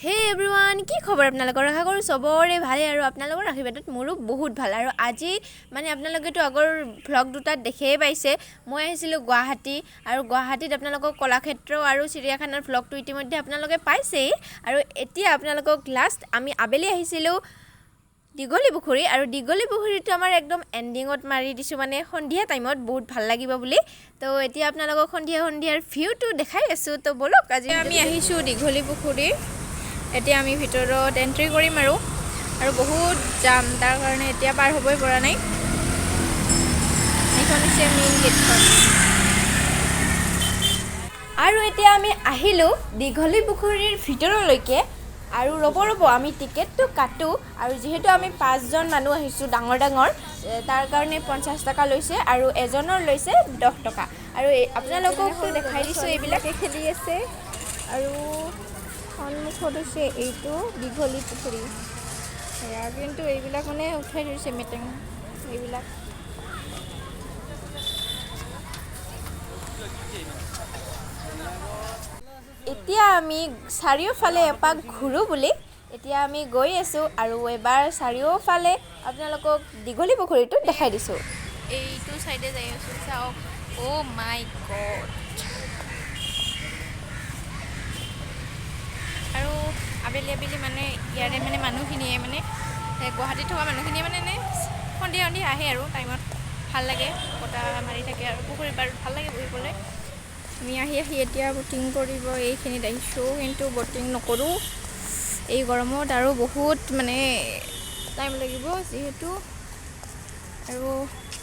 হে এভৰিৱান, কি খবৰ আপোনালোকৰ? আশা কৰোঁ চবৰে ভালেই আৰু আপোনালোকৰ আশীৰ্বাদত মোৰো বহুত ভাল। আৰু আজি মানে আপোনালোকেতো আগৰ ভ্লগ দুটাত দেখিয়েই পাইছে, মই আহিছিলোঁ গুৱাহাটী। আৰু গুৱাহাটীত আপোনালোকক কলাক্ষেত্ৰ আৰু চিৰিয়াখানাৰ ভ্লগটো ইতিমধ্যে আপোনালোকে পাইছেই। আৰু এতিয়া আপোনালোকক লাষ্ট আমি আবেলি আহিছিলোঁ দীঘলী পুখুৰী, আৰু দীঘলী পুখুৰীটো আমাৰ একদম এণ্ডিঙত মাৰি দিছোঁ, মানে সন্ধিয়া টাইমত বহুত ভাল লাগিব বুলি। তো এতিয়া আপোনালোকক সন্ধিয়াৰ ভিউটো দেখাই আছোঁ। তো ব'লক, আজি আমি আহিছোঁ দীঘলী পুখুৰী। এতিয়া আমি ভিতৰত এণ্ট্ৰি কৰিম আৰু বহুত যাম, তাৰ কাৰণে এতিয়া পাৰ হ'বই পৰা নাই। এইখন হৈছে মেইন গেটখন। আৰু এতিয়া আমি আহিলোঁ দীঘলী পুখুৰীৰ ভিতৰলৈকে। আৰু ৰ'ব আমি টিকেটটো কাটোঁ। আৰু যিহেতু আমি 5জন মানুহ আহিছোঁ ডাঙৰ, তাৰ কাৰণে 50 টকা লৈছে, আৰু এজনৰ লৈছে 10 টকা। আৰু আপোনালোককতো দেখাই দিছোঁ, এইবিলাকে খেলি আছে। আৰু সন্মুখত হৈছে এইটো দীঘলী পুখুৰী। সেয়া কিন্তু এইবিলাক মানে উঠাই ধৰিছে মেটেং এইবিলাক। এতিয়া আমি চাৰিওফালে এপাক ঘূৰোঁ বুলি এতিয়া আমি গৈ আছোঁ। আৰু এবাৰ চাৰিওফালে আপোনালোকক দীঘলী পুখুৰীটো দেখাই দিছোঁ। এইটো চাইডে যাই আছোঁ, চাওক। অ' মাই গড। আৰু আবেলি মানে ইয়াৰে মানে মানুহখিনিয়ে মানে গুৱাহাটীত থকা মানুহখিনিয়ে মানে সন্ধিয়া আহে আৰু টাইমত ভাল লাগে, বতাহ মাৰি থাকে আৰু পুখুৰীত বাৰু ভাল লাগে বহিবলৈ। আমি আহি এতিয়া ব'টিং কৰিব এইখিনিত আহিছোঁ, কিন্তু ব'টিং নকৰোঁ এই গৰমত, আৰু বহুত মানে টাইম লাগিব যিহেতু। আৰু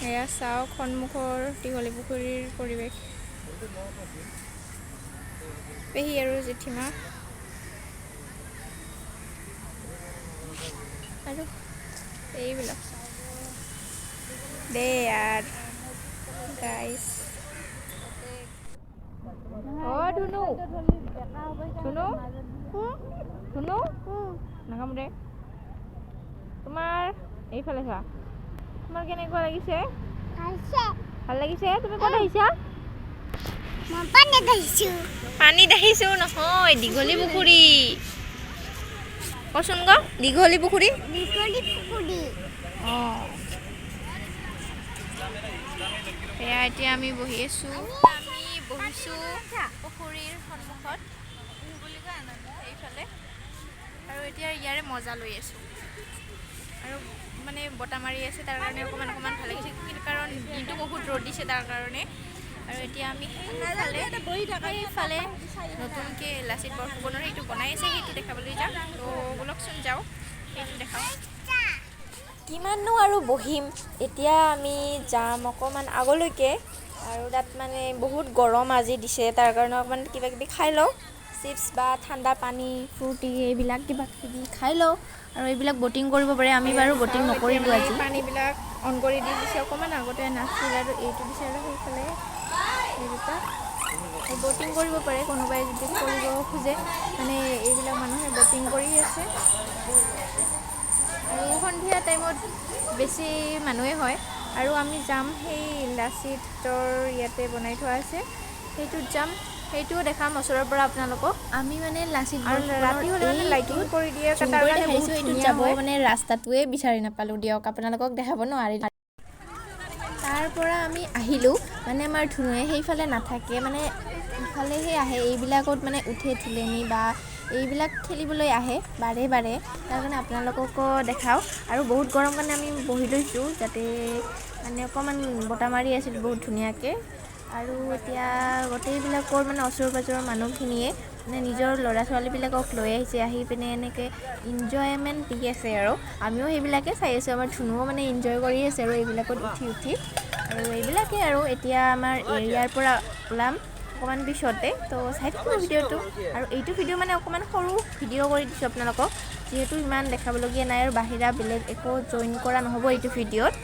এয়া চাওক সন্মুখৰ দীঘলী পুখুৰীৰ পৰিৱেশ। পেহী আৰু জেঠীমা আৰু এইবিলাক দে আৰ গাইছ। অ' ধুনু নাকাম দে। তোমাৰ এইফালে চোৱা, তোমাৰ কেনেকুৱা লাগিছে? ভাল লাগিছে। তুমি ক'ত আহিছা? পানীত আহিছোঁ নহয়, দীঘলী পুখুৰী। কচোন ক, দীঘলী পুখুৰী। অঁ, এয়া এতিয়া আমি বহি আছোঁ। পুখুৰীৰ সন্মুখত এইফালে, আৰু এতিয়া ইয়াৰে মজা লৈ আছোঁ। আৰু মানে বতাহ মাৰি আছে, তাৰ কাৰণে অকণমান ভাল লাগিছে, কাৰণ দিনটো বহুত ৰ'দ দিছে তাৰ কাৰণে। আৰু এতিয়া আমি সেইফালে নতুনকৈ লাচিত বৰফুকনৰ সেইটো বনাই আছে, সেইটো দেখাবলৈ যাম। তো ব'লকচোন যাওঁ, সেইটো দেখাওঁ। কিমাননো আৰু বহিম, এতিয়া আমি যাম অকণমান আগলৈকে। আৰু তাত মানে বহুত গৰম আজি দিছে, তাৰ কাৰণে অকণমান কিবাকিবি খাই লওঁ, চিপছ বা ঠাণ্ডা পানী, ফ্ৰুটি এইবিলাক কিবাকিবি খাই লওঁ। আৰু এইবিলাক ব'টিং কৰিব পাৰে, আমি বাৰু ব'টিং নকৰিলোঁ আজি। পানীবিলাক অন কৰি দি দিছে, অকণমান আগতে নাছিল। আৰু এইটো দিছে, আৰু সেইফালে এই দুটা ব'টিং কৰিব পাৰে কোনোবাই যদি কৰিব খোজে। মানে এইবিলাক মানুহে ব'টিং কৰি আছে। আৰু সন্ধিয়া টাইমত বেছি মানুহে হয়। আৰু আমি যাম সেই লাচিতৰ ইয়াতে বনাই থোৱা আছে, সেইটোত যাম, সেইটোও দেখাম ওচৰৰ পৰা আপোনালোকক। আমি মানে লাচিত ৰাতি হ'লে মানে লাইটিং কৰি দিয়ে, তাৰ কাৰণে বহুত ধুনীয়া হয়। মানে ৰাস্তাটোৱে বিচাৰি নাপালোঁ দিয়ক, আপোনালোকক দেখাব নোৱাৰিলোঁ। তাৰ পৰা আমি আহিলোঁ, মানে আমাৰ ধুনুৱে সেইফালে নাথাকে, মানে ইফালেহে আহে। এইবিলাকত মানে উঠে ঝুলনি বা এইবিলাক খেলিবলৈ আহে বাৰে, তাৰ কাৰণে আপোনালোককো দেখাওঁ। আৰু বহুত গৰম কাৰণে আমি বহি লৈছোঁ, যাতে মানে অকণমান বতাহ মাৰি আছিল বহুত ধুনীয়াকৈ। আৰু এতিয়া গোটেইবিলাকৰ মানে ওচৰ পাজৰৰ মানুহখিনিয়ে মানে নিজৰ ল'ৰা ছোৱালীবিলাকক লৈ আহিছে, আহি পিনে এনেকৈ ইনজয়মেণ্ট দি আছে। আৰু আমিও সেইবিলাকে চাই আছোঁ, আমাৰ ধুনুও মানে এনজয় কৰি আছে আৰু এইবিলাকত উঠি। আৰু এইবিলাকেই আৰু এতিয়া আমাৰ এৰিয়াৰ পৰা ওলাম অকণমান পিছতে, তো চাই থাকিব ভিডিঅ'টো। আৰু এইটো ভিডিঅ' মানে অকণমান সৰু ভিডিঅ' কৰি দিছোঁ আপোনালোকক, যিহেতু ইমান দেখাবলগীয়া নাই, আৰু বাহিৰা বেলেগ একো জইন কৰা নহ'ব এইটো ভিডিঅ'ত।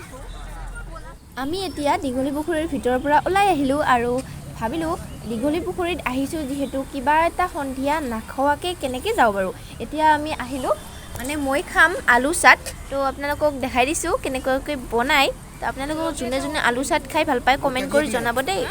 আমি এতিয়া দীঘলী পুখুৰীৰ ভিতৰৰ পৰা ওলাই আহিলোঁ, আৰু ভাবিলোঁ দীঘলী পুখুৰীত আহিছোঁ যিহেতু, কিবা এটা সন্ধিয়া নাখোৱাকৈ কেনেকৈ যাওঁ বাৰু। এতিয়া আমি আহিলোঁ, মানে মই খাম আলু চাট, তো আপোনালোকক দেখাই দিছোঁ কেনেকুৱাকৈ বনায়। তো আপোনালোকক যোনে আলু চাট খাই ভাল পায় কমেণ্ট কৰি জনাব দেই।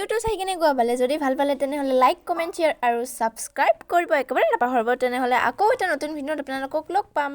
ভিডিঅ'টো চাই কিনে গোৱা পালে যদি ভাল পালে তেনেহ'লে লাইক কমেণ্ট শ্বেয়াৰ আৰু ছাবস্ক্ৰাইব কৰিব একেবাৰে নাপাহৰিব তেনেহ'লে আকৌ এটা নতুন ভিডিঅ'ত আপোনালোকক লগ পাম